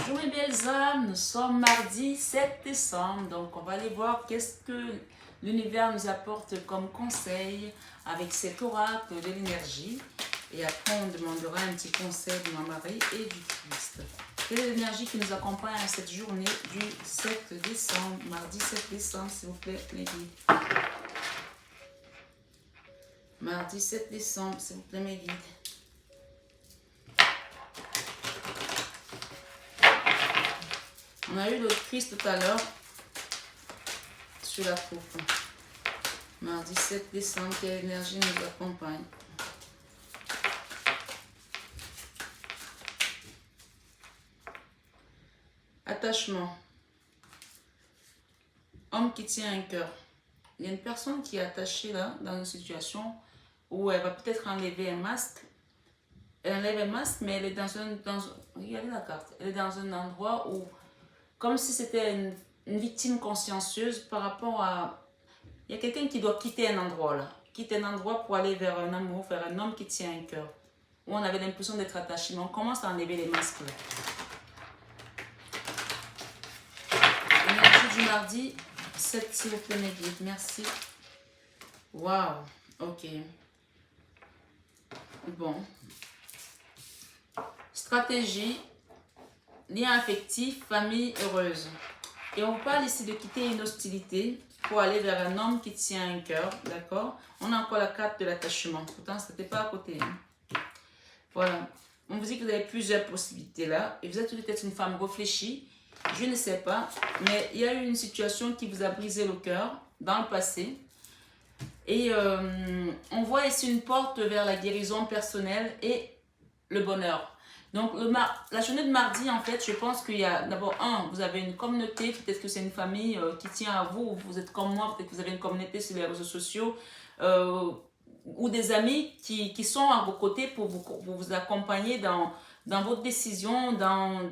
Bonjour mes belles âmes, nous sommes mardi 7 décembre, donc on va aller voir qu'est-ce que l'univers nous apporte comme conseil avec cet oracle de l'énergie. Et après on demandera un petit conseil de ma Marie et du Christ. Quelle est l'énergie qui nous accompagne à cette journée du 7 décembre, mardi 7 décembre s'il vous plaît les guides. Mardi 7 décembre s'il vous plaît mes guides. On a eu le Christ tout à l'heure sur la coupe. Mardi 7 décembre, quelle énergie nous accompagne? Attachement. Homme qui tient un cœur. Il y a une personne qui est attachée là, dans une situation où elle va peut-être enlever un masque. Elle enlève un masque, mais elle est regardez la carte. Elle est dans un endroit où, comme si c'était une victime consciencieuse par rapport à... Il y a quelqu'un qui doit quitter un endroit là. Quitter un endroit pour aller vers un amour, vers un homme qui tient un cœur. Où on avait l'impression d'être attaché. Mais on commence à enlever les masques là. Énergie du mardi 7, s'il vous plaît, mes guides. Merci. Waouh. Ok. Bon. Stratégie. Lien affectif, famille heureuse. Et on parle ici de quitter une hostilité pour aller vers un homme qui tient un cœur, d'accord? On a encore la carte de l'attachement. Pourtant, ce n'était pas à côté. Hein. Voilà. On vous dit que vous avez plusieurs possibilités là. Et vous êtes peut-être une femme réfléchie. Je ne sais pas. Mais il y a eu une situation qui vous a brisé le cœur dans le passé. Et on voit ici une porte vers la guérison personnelle et le bonheur. Donc, la journée de mardi, en fait, je pense qu'il y a d'abord, vous avez une communauté, peut-être que c'est une famille qui tient à vous, vous êtes comme moi, peut-être que vous avez une communauté sur les réseaux sociaux, ou des amis qui sont à vos côtés pour vous accompagner dans votre décision, dans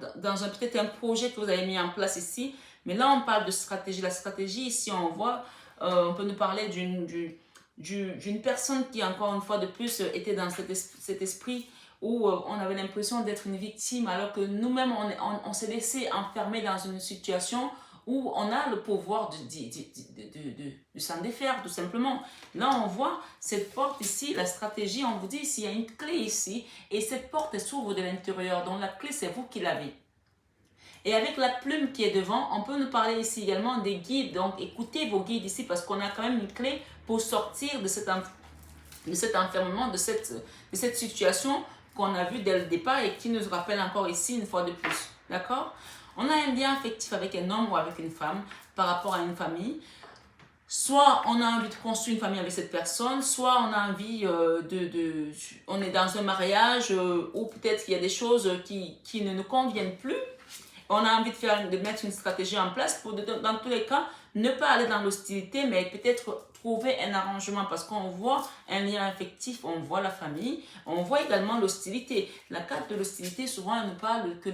peut-être un projet que vous avez mis en place ici. Mais là, on parle de stratégie. La stratégie, ici, on voit, on peut nous parler d'une personne qui, encore une fois de plus, était dans cet esprit où on avait l'impression d'être une victime alors que nous-mêmes, on s'est laissé enfermer dans une situation où on a le pouvoir de s'en défaire, tout simplement. Là, on voit cette porte ici, la stratégie, on vous dit ici, il y a une clé ici, et cette porte s'ouvre de l'intérieur, donc la clé, c'est vous qui l'avez. Et avec la plume qui est devant, on peut nous parler ici également des guides, donc écoutez vos guides ici, parce qu'on a quand même une clé pour sortir de cet enfermement, de cette situation qu'on a vu dès le départ et qui nous rappelle encore ici une fois de plus. D'accord? On a un lien affectif avec un homme ou avec une femme par rapport à une famille. Soit on a envie de construire une famille avec cette personne, soit on a envie on est dans un mariage où peut-être qu'il y a des choses qui ne nous conviennent plus. On a envie de mettre une stratégie en place pour, dans tous les cas, ne pas aller dans l'hostilité, mais peut-être trouver un arrangement parce qu'on voit un lien affectif, on voit la famille, on voit également l'hostilité. La carte de l'hostilité, souvent, elle nous parle que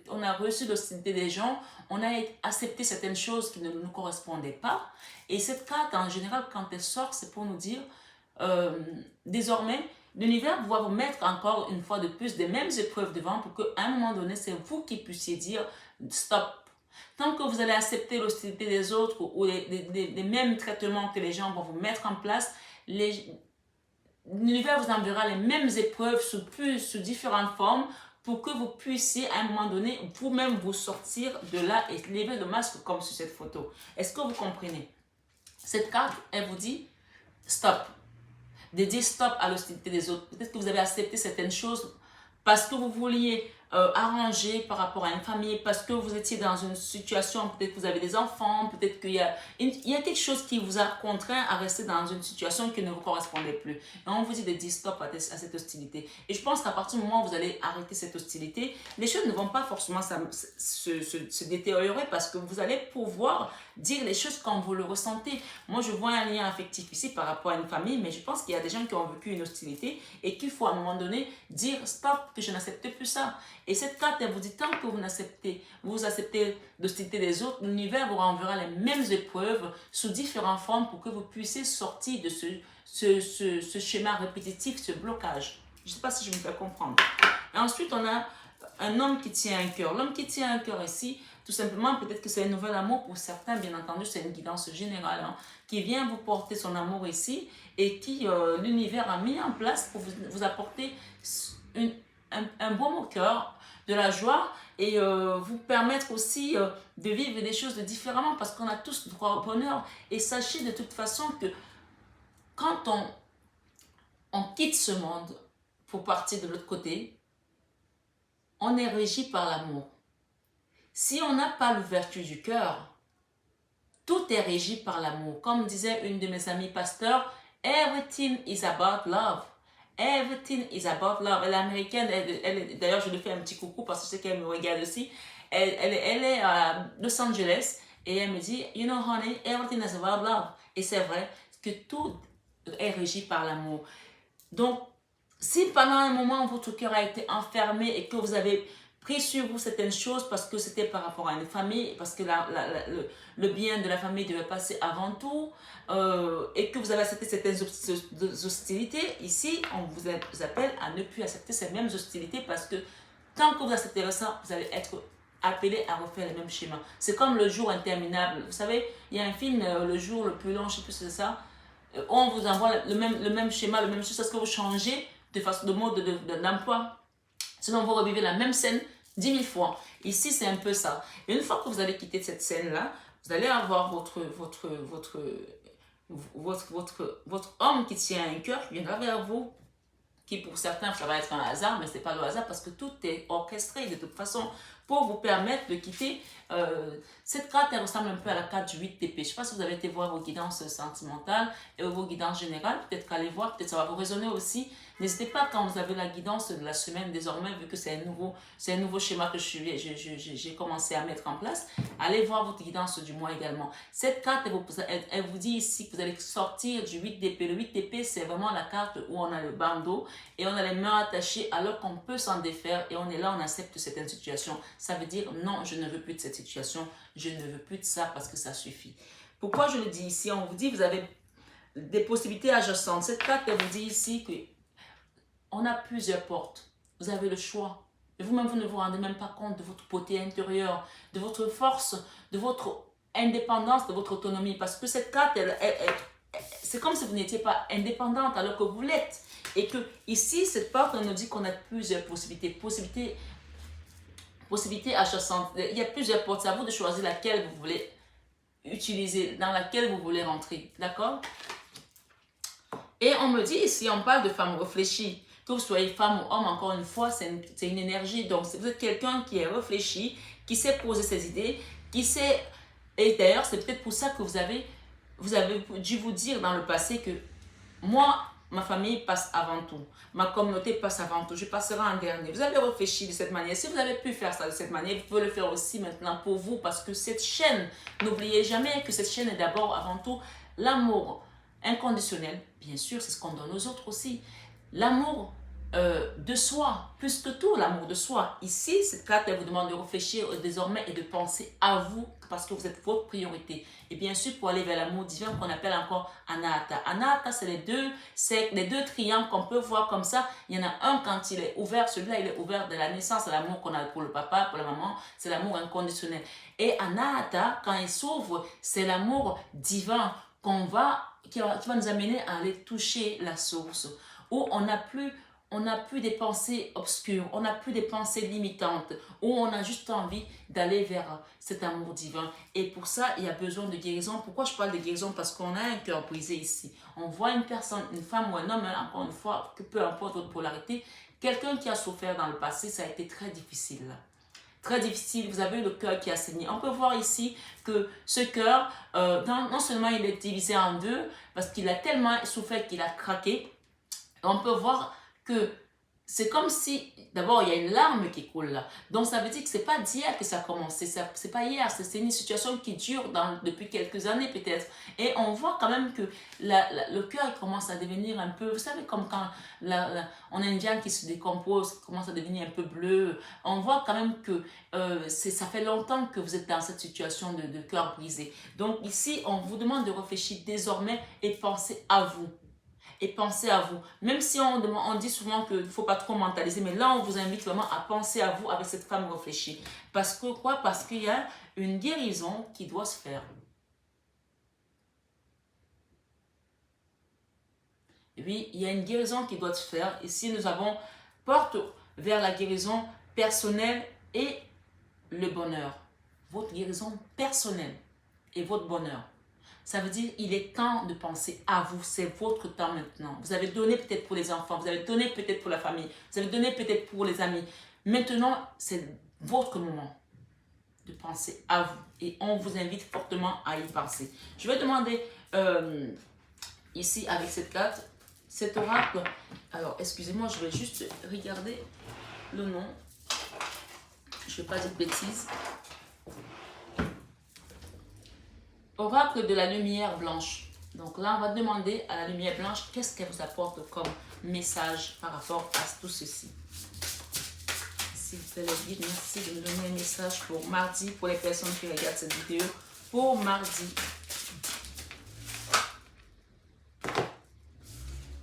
on a reçu l'hostilité des gens, on a accepté certaines choses qui ne nous correspondaient pas. Et cette carte, en général, quand elle sort, c'est pour nous dire, désormais, l'univers va vous mettre encore une fois de plus des mêmes épreuves devant pour qu'à un moment donné, c'est vous qui puissiez dire stop. Tant que vous allez accepter l'hostilité des autres ou les mêmes traitements que les gens vont vous mettre en place, l'univers vous enverra les mêmes épreuves sous différentes formes pour que vous puissiez à un moment donné vous-même vous sortir de là et lever le masque comme sur cette photo. Est-ce que vous comprenez? Cette carte, elle vous dit stop. De dire stop à l'hostilité des autres. Peut-être que vous avez accepté certaines choses parce que vous vouliez arranger par rapport à une famille, parce que vous étiez dans une situation, peut-être que vous avez des enfants, peut-être qu'il y a quelque chose qui vous a contraint à rester dans une situation qui ne vous correspondait plus. Et on vous dit de dire stop à cette hostilité. Et je pense qu'à partir du moment où vous allez arrêter cette hostilité, les choses ne vont pas forcément se détériorer parce que vous allez pouvoir dire les choses quand vous le ressentez. Moi, je vois un lien affectif ici par rapport à une famille, mais je pense qu'il y a des gens qui ont vécu une hostilité et qu'il faut à un moment donné dire stop, que je n'accepte plus ça. Et cette carte, elle vous dit, tant que vous acceptez l'hostilité des autres, l'univers vous renverra les mêmes épreuves sous différentes formes pour que vous puissiez sortir de ce schéma répétitif, ce blocage. Je ne sais pas si je me fais comprendre. Et ensuite, on a un homme qui tient un cœur. L'homme qui tient un cœur ici, tout simplement, peut-être que c'est un nouvel amour pour certains, bien entendu, c'est une guidance générale, hein, qui vient vous porter son amour ici et qui, l'univers a mis en place pour vous apporter un bon au cœur, de la joie et vous permettre aussi de vivre des choses différemment parce qu'on a tous droit au bonheur. Et sachez de toute façon que quand on quitte ce monde pour partir de l'autre côté, on est régi par l'amour. Si on n'a pas l'ouverture du cœur, tout est régi par l'amour. Comme disait une de mes amies pasteurs, everything is about love. Everything is about love. Elle est américaine, d'ailleurs je lui fais un petit coucou parce que je sais qu'elle me regarde aussi. Elle est à Los Angeles et elle me dit, you know honey, everything is about love. Et c'est vrai que tout est régi par l'amour. Donc, si pendant un moment votre cœur a été enfermé et que vous avez pris sur vous certaines choses parce que c'était par rapport à une famille, parce que le bien de la famille devait passer avant tout, et que vous avez accepté certaines hostilités, ici, on vous appelle à ne plus accepter ces mêmes hostilités parce que tant que vous accepterez ça, vous allez être appelé à refaire le même schéma. C'est comme le jour interminable. Vous savez, il y a un film, le jour le plus long, je ne sais plus si c'est ça, on vous envoie le même schéma, le même chose, parce que vous changez de mode d'emploi. Sinon, vous revivez la même scène 10 000 fois. Ici, c'est un peu ça. Et une fois que vous allez quitter cette scène-là, vous allez avoir votre homme qui tient un cœur, qui viendra vers vous, qui pour certains, ça va être un hasard, mais ce n'est pas le hasard parce que tout est orchestré de toute façon pour vous permettre de quitter. Cette carte, elle ressemble un peu à la carte du 8 d'épée. Je ne sais pas si vous avez été voir vos guidances sentimentales et vos guidances générales. Peut-être qu'allez voir, peut-être ça va vous résonner aussi. N'hésitez pas quand vous avez la guidance de la semaine désormais, vu que c'est un nouveau schéma que j'ai commencé à mettre en place. Allez voir votre guidance du mois également. Cette carte, elle vous dit ici que vous allez sortir du 8 d'épée. Le 8 d'épée, c'est vraiment la carte où on a le bandeau et on a les mains attachées alors qu'on peut s'en défaire et on est là, on accepte certaines situations. Ça veut dire non, je ne veux plus de cette situation, je ne veux plus de ça parce que ça suffit. Pourquoi je le dis ici? On vous dit vous avez des possibilités adjacentes. Cette carte, elle vous dit ici que on a plusieurs portes. Vous avez le choix. Et vous-même, vous ne vous rendez même pas compte de votre beauté intérieure, de votre force, de votre indépendance, de votre autonomie. Parce que cette carte, c'est comme si vous n'étiez pas indépendante alors que vous l'êtes. Et que ici, cette porte, on nous dit qu'on a plusieurs possibilités. Possibilités adjacentes. Il y a plusieurs portes. C'est à vous de choisir laquelle vous voulez utiliser, dans laquelle vous voulez rentrer. D'accord? Et on me dit ici, on parle de femmes réfléchies. Que vous soyez femme ou homme, encore une fois, c'est une énergie. Donc, vous êtes quelqu'un qui est réfléchi, qui sait poser ses idées, qui sait... Et d'ailleurs, c'est peut-être pour ça que vous avez dû vous dire dans le passé que moi, ma famille passe avant tout. Ma communauté passe avant tout. Je passerai en dernier. Vous avez réfléchi de cette manière. Si vous avez pu faire ça de cette manière, vous pouvez le faire aussi maintenant pour vous. Parce que cette chaîne, n'oubliez jamais que cette chaîne est d'abord, avant tout, l'amour inconditionnel. Bien sûr, c'est ce qu'on donne aux autres aussi. L'amour de soi, plus que tout l'amour de soi. Ici, cette carte, elle vous demande de réfléchir désormais et de penser à vous parce que vous êtes votre priorité. Et bien sûr, pour aller vers l'amour divin qu'on appelle encore Anahata. Anahata, c'est les deux triangles qu'on peut voir comme ça. Il y en a un quand il est ouvert, celui-là, il est ouvert de la naissance, c'est l'amour qu'on a pour le papa, pour la maman, c'est l'amour inconditionnel. Et Anahata, quand il s'ouvre, c'est l'amour divin qui va nous amener à aller toucher la source, où on n'a plus des pensées obscures, on n'a plus des pensées limitantes, où on a juste envie d'aller vers cet amour divin. Et pour ça, il y a besoin de guérison. Pourquoi je parle de guérison? Parce qu'on a un cœur brisé ici. On voit une personne, une femme ou un homme, hein, encore une fois, que peu importe votre polarité, quelqu'un qui a souffert dans le passé, ça a été très difficile. Très difficile, vous avez le cœur qui a saigné. On peut voir ici que ce cœur, non seulement il est divisé en deux, parce qu'il a tellement souffert qu'il a craqué, on peut voir que c'est comme si, d'abord, il y a une larme qui coule là. Donc, ça veut dire que ce n'est pas d'hier que ça a commencé. Ce n'est pas hier. C'est une situation qui dure depuis quelques années peut-être. Et on voit quand même que le cœur commence à devenir un peu, vous savez, comme quand on a une viande qui se décompose, qui commence à devenir un peu bleu. On voit quand même que ça fait longtemps que vous êtes dans cette situation de cœur brisé. Donc, ici, on vous demande de réfléchir désormais et penser à vous. et pensez à vous. Même si on dit souvent qu'il ne faut pas trop mentaliser, mais là, on vous invite vraiment à penser à vous avec cette femme réfléchie. Parce que quoi? Parce qu'il y a une guérison qui doit se faire. Oui, il y a une guérison qui doit se faire. Ici, nous avons porte vers la guérison personnelle et le bonheur. Votre guérison personnelle et votre bonheur. Ça veut dire il est temps de penser à vous. C'est votre temps maintenant. Vous avez donné peut-être pour les enfants. Vous avez donné peut-être pour la famille. Vous avez donné peut-être pour les amis. Maintenant, c'est votre moment de penser à vous. Et on vous invite fortement à y penser. Je vais demander ici avec cette carte, cet oracle. Alors, excusez-moi, je vais juste regarder le nom. Je ne vais pas dire de bêtises. Oracle de la lumière blanche. Donc là, on va demander à la lumière blanche qu'est-ce qu'elle vous apporte comme message par rapport à tout ceci. S'il vous plaît, les guides, merci de me donner un message pour mardi, pour les personnes qui regardent cette vidéo. Pour mardi.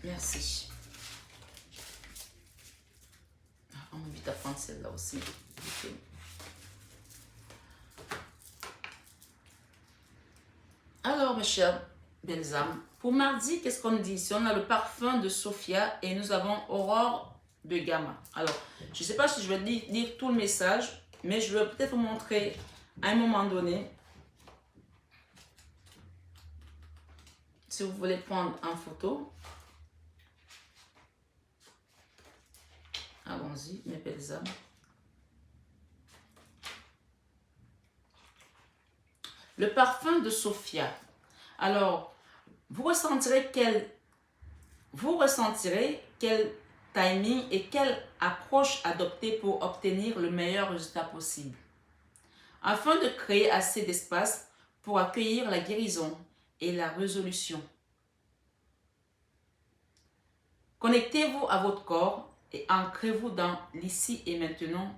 Merci. On m'invite à prendre celle-là aussi. Okay. Alors, mes chers belles âmes, pour mardi, qu'est-ce qu'on dit ici? On a le parfum de Sophia et nous avons Aurore de Gamma. Alors, je ne sais pas si je vais lire tout le message, mais je vais peut-être vous montrer à un moment donné. Si vous voulez prendre en photo. Allons-y, mes belles âmes. Le parfum de Sophia. Alors, vous ressentirez quel timing et quelle approche adopter pour obtenir le meilleur résultat possible. Afin de créer assez d'espace pour accueillir la guérison et la résolution. Connectez-vous à votre corps et ancrez-vous dans l'ici et maintenant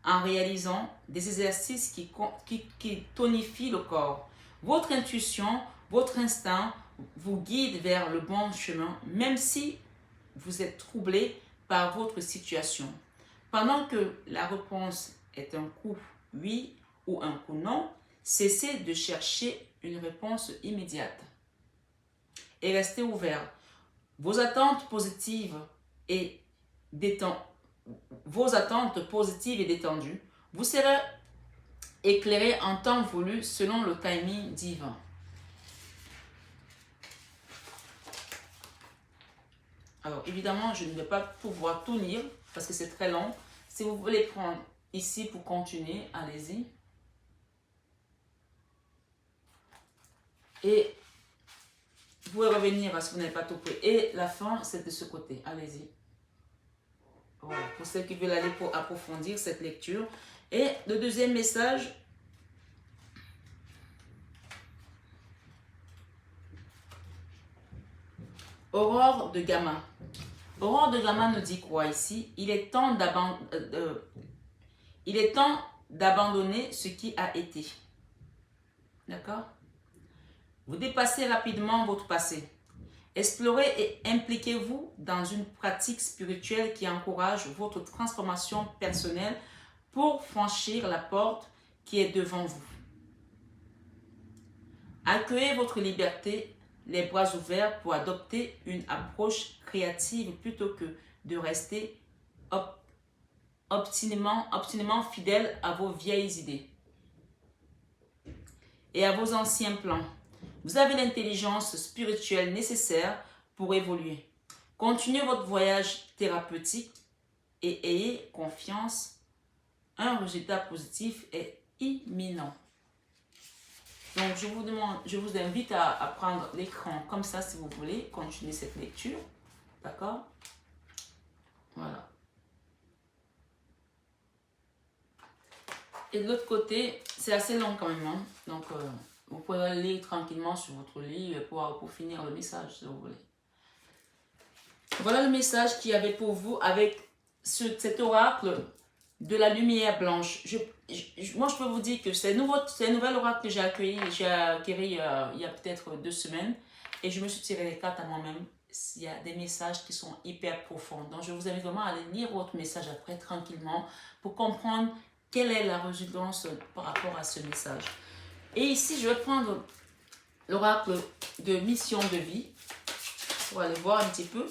en réalisant des exercices qui tonifient le corps. Votre intuition, votre instinct vous guide vers le bon chemin, même si vous êtes troublé par votre situation. Pendant que la réponse est un coup oui ou un coup non, cessez de chercher une réponse immédiate et restez ouvert. Vos attentes positives et détendues vous serez éclairé en temps voulu selon le timing divin. Alors, évidemment, je ne vais pas pouvoir tout lire parce que c'est très long. Si vous voulez prendre ici pour continuer, allez-y. Et vous pouvez revenir si vous n'avez pas tout pris. Et la fin, c'est de ce côté. Allez-y. Voilà, pour ceux qui veulent aller pour approfondir cette lecture. Et le deuxième message. Aurore de Gamma. Aurore de Gamma nous dit quoi ici? Il est temps d'abandonner ce qui a été. D'accord? Vous dépassez rapidement votre passé. Explorez et impliquez-vous dans une pratique spirituelle qui encourage votre transformation personnelle pour franchir la porte qui est devant vous. Accueillez votre liberté, les bras ouverts pour adopter une approche créative plutôt que de rester obstinément fidèle à vos vieilles idées et à vos anciens plans. Vous avez l'intelligence spirituelle nécessaire pour évoluer. Continuez votre voyage thérapeutique et ayez confiance. Un résultat positif est imminent. Donc, je vous invite à prendre l'écran comme ça si vous voulez continuer cette lecture. D'accord? Voilà. Et de l'autre côté, c'est assez long quand même. Hein? Donc, vous pouvez lire tranquillement sur votre lit pour finir le message si vous voulez. Voilà le message qu'il y avait pour vous avec cet oracle de la lumière blanche. Moi, je peux vous dire que c'est un nouvel oracle que j'ai acquéri il y a peut-être 2 semaines. Et je me suis tiré les cartes à moi-même. il y a des messages qui sont hyper profonds. Donc, je vous invite vraiment à aller lire votre message après tranquillement pour comprendre quelle est la résonance par rapport à ce message. Et ici, je vais prendre l'oracle de mission de vie pour aller voir un petit peu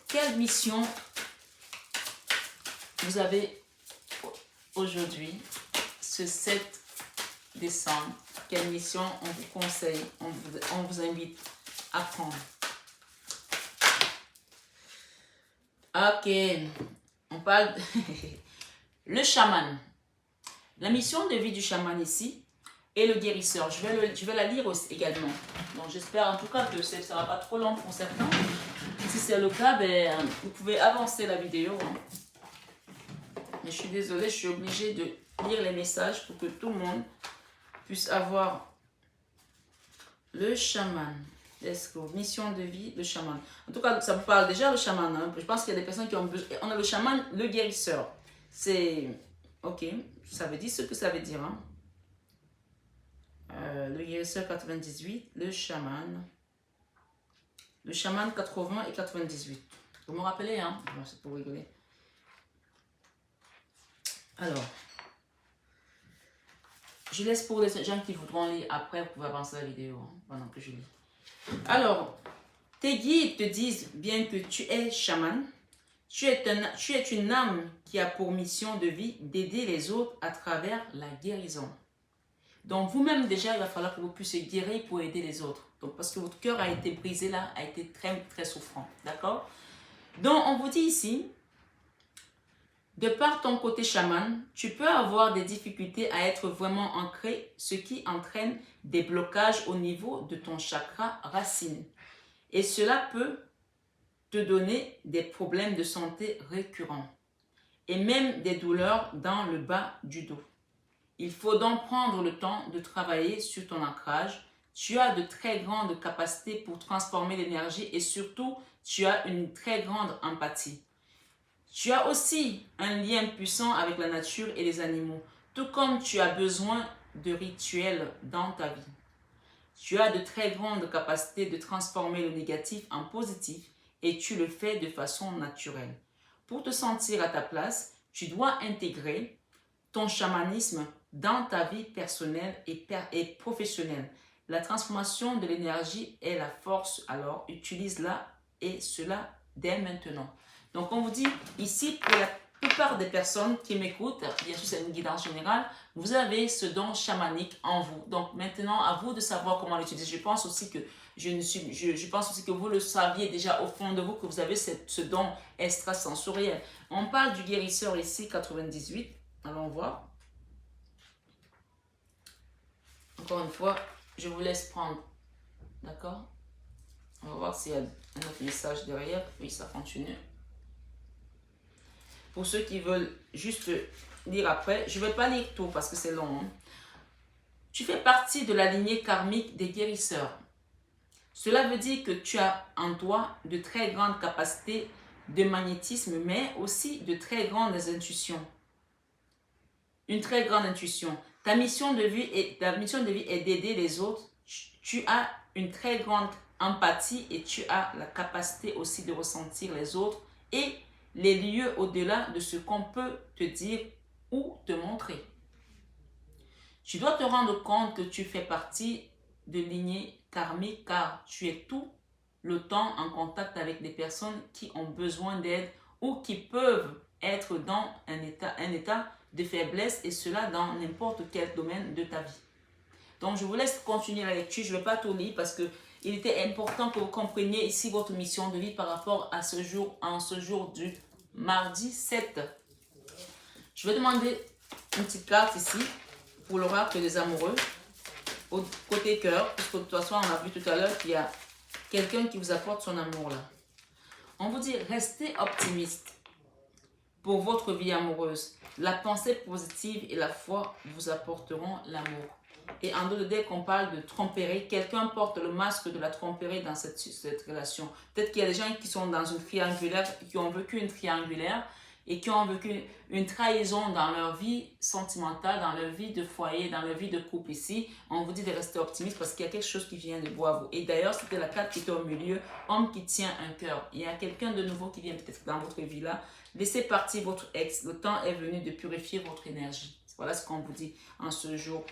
quelle mission vous avez aujourd'hui, ce 7 décembre. Quelle mission on vous conseille, on vous invite à prendre. Ok, on parle de le chaman. La mission de vie du chaman ici est le guérisseur. Je vais la lire aussi également. Donc j'espère en tout cas que ça ne sera pas trop long pour certains. Si c'est le cas, ben, vous pouvez avancer la vidéo. Mais je suis désolée, je suis obligée de lire les messages pour que tout le monde puisse avoir le chaman. Let's go. Mission de vie, le chaman. En tout cas, ça vous parle déjà, le chaman. Hein. Je pense qu'il y a des personnes qui ont besoin. On a le chaman, le guérisseur. C'est... Ok, ça veut dire ce que ça veut dire. Hein. Le guérisseur 98, le chaman. Le chaman 80 et 98. Vous me rappelez, hein? Bon, c'est pour rigoler. Alors, je laisse pour les gens qui voudront lire après, vous pouvez avancer la vidéo hein, pendant que je lis. Alors, tes guides te disent bien que tu es chaman, tu es une âme qui a pour mission de vie d'aider les autres à travers la guérison. Donc, vous-même déjà, il va falloir que vous puissiez guérir pour aider les autres. Donc, parce que votre cœur a été brisé là, a été très, très souffrant. D'accord? Donc, on vous dit ici, de par ton côté chaman, tu peux avoir des difficultés à être vraiment ancré, ce qui entraîne des blocages au niveau de ton chakra racine. Et cela peut te donner des problèmes de santé récurrents et même des douleurs dans le bas du dos. Il faut donc prendre le temps de travailler sur ton ancrage. Tu as de très grandes capacités pour transformer l'énergie et surtout, tu as une très grande empathie. Tu as aussi un lien puissant avec la nature et les animaux, tout comme tu as besoin de rituels dans ta vie. Tu as de très grandes capacités de transformer le négatif en positif et tu le fais de façon naturelle. Pour te sentir à ta place, tu dois intégrer ton chamanisme dans ta vie personnelle et professionnelle. La transformation de l'énergie est la force, alors utilise-la et cela dès maintenant. Donc, on vous dit ici, pour la plupart des personnes qui m'écoutent, bien sûr, c'est une guidance générale, vous avez ce don chamanique en vous. Donc, maintenant, à vous de savoir comment l'utiliser. Je pense aussi que vous le saviez déjà au fond de vous, que vous avez ce don extrasensoriel. On parle du guérisseur ici, 98. Allons voir. Encore une fois, je vous laisse prendre. D'accord? On va voir s'il y a un autre message derrière. Oui, ça continue. Pour ceux qui veulent juste lire après, je ne vais pas lire tout parce que c'est long. Hein. Tu fais partie de la lignée karmique des guérisseurs. Cela veut dire que tu as en toi de très grandes capacités de magnétisme, mais aussi de très grandes intuitions. Une très grande intuition. Ta mission de vie est d'aider les autres. Tu as une très grande empathie et tu as la capacité aussi de ressentir les autres et les lieux au-delà de ce qu'on peut te dire ou te montrer. Tu dois te rendre compte que tu fais partie de lignée karmique car tu es tout le temps en contact avec des personnes qui ont besoin d'aide ou qui peuvent être dans un état de faiblesse et cela dans n'importe quel domaine de ta vie. Donc, je vous laisse continuer la lecture. Je ne vais pas tout lire parce que il était important que vous compreniez ici votre mission de vie par rapport à ce jour, du mardi 7. Je vais demander une petite carte ici pour l'oracle des amoureux au côté cœur, puisque de toute façon, on a vu tout à l'heure qu'il y a quelqu'un qui vous apporte son amour là. On vous dit, restez optimiste pour votre vie amoureuse. La pensée positive et la foi vous apporteront l'amour. Et en dehors, dès qu'on parle de tromperie, quelqu'un porte le masque de la tromperie dans cette relation. Peut-être qu'il y a des gens qui sont dans une triangulaire, qui ont vécu une triangulaire, et qui ont vécu une trahison dans leur vie sentimentale, dans leur vie de foyer, dans leur vie de couple ici. On vous dit de rester optimiste parce qu'il y a quelque chose qui vient de vous à vous. Et d'ailleurs, c'était la carte qui était au milieu, homme qui tient un cœur. Il y a quelqu'un de nouveau qui vient peut-être dans votre vie là. Laissez partir votre ex. Le temps est venu de purifier votre énergie. Voilà ce qu'on vous dit en ce jour.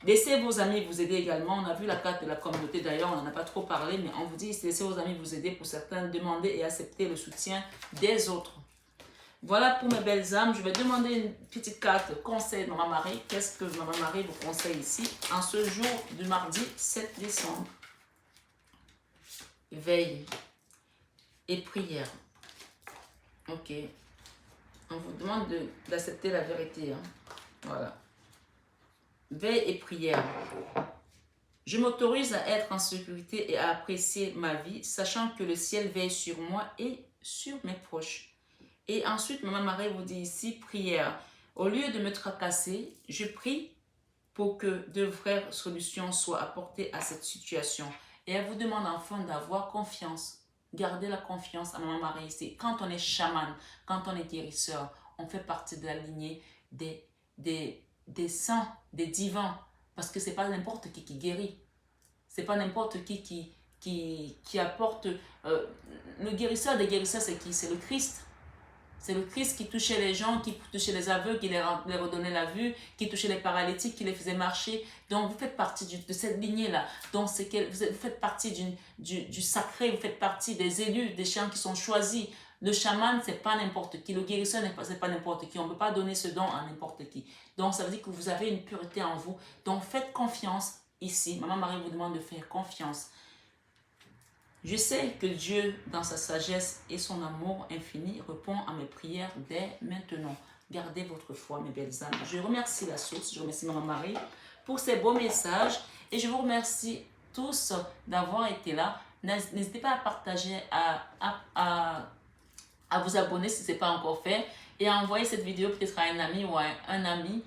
Laissez vos amis vous aider également. On a vu la carte de la communauté d'ailleurs, on n'en a pas trop parlé, mais on vous dit laissez vos amis vous aider. Pour certains, demandez et acceptez le soutien des autres. Voilà pour mes belles âmes. Je vais demander une petite carte conseil de Maman Marie. Qu'est-ce que Maman Marie vous conseille ici en ce jour du mardi 7 décembre? Veille et prière. Ok. On vous demande d'accepter la vérité. Hein. Voilà. Veille et prière. Je m'autorise à être en sécurité et à apprécier ma vie, sachant que le ciel veille sur moi et sur mes proches. Et ensuite, Maman Marie vous dit ici, prière. Au lieu de me tracasser, je prie pour que de vraies solutions soient apportées à cette situation. Et elle vous demande enfin d'avoir confiance. Gardez la confiance à Maman Marie ici. Quand on est chaman, quand on est guérisseur, on fait partie de la lignée des saints, des divins, parce que c'est pas n'importe qui guérit. C'est pas n'importe qui apporte... le guérisseur des guérisseurs, c'est qui? C'est le Christ. C'est le Christ qui touchait les gens, qui touchait les aveugles, qui les redonnait la vue, qui touchait les paralytiques, qui les faisait marcher. Donc, vous faites partie de cette lignée-là. Donc, vous faites partie du sacré, vous faites partie des élus, des gens qui sont choisis. Le chaman, c'est pas n'importe qui. Le guérisseur, c'est pas n'importe qui. On ne peut pas donner ce don à n'importe qui. Donc, ça veut dire que vous avez une pureté en vous. Donc, faites confiance ici. Maman Marie vous demande de faire confiance. Je sais que Dieu, dans sa sagesse et son amour infini, répond à mes prières dès maintenant. Gardez votre foi, mes belles âmes. Je remercie la source, je remercie Maman Marie pour ces beaux messages et je vous remercie tous d'avoir été là. N'hésitez pas à partager, à vous abonner si ce n'est pas encore fait et à envoyer cette vidéo peut-être à un ami ou à un ami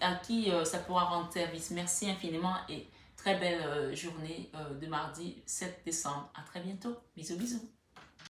à qui ça pourra rendre service. Merci infiniment et très belle journée de mardi 7 décembre. À très bientôt. Bisous, bisous.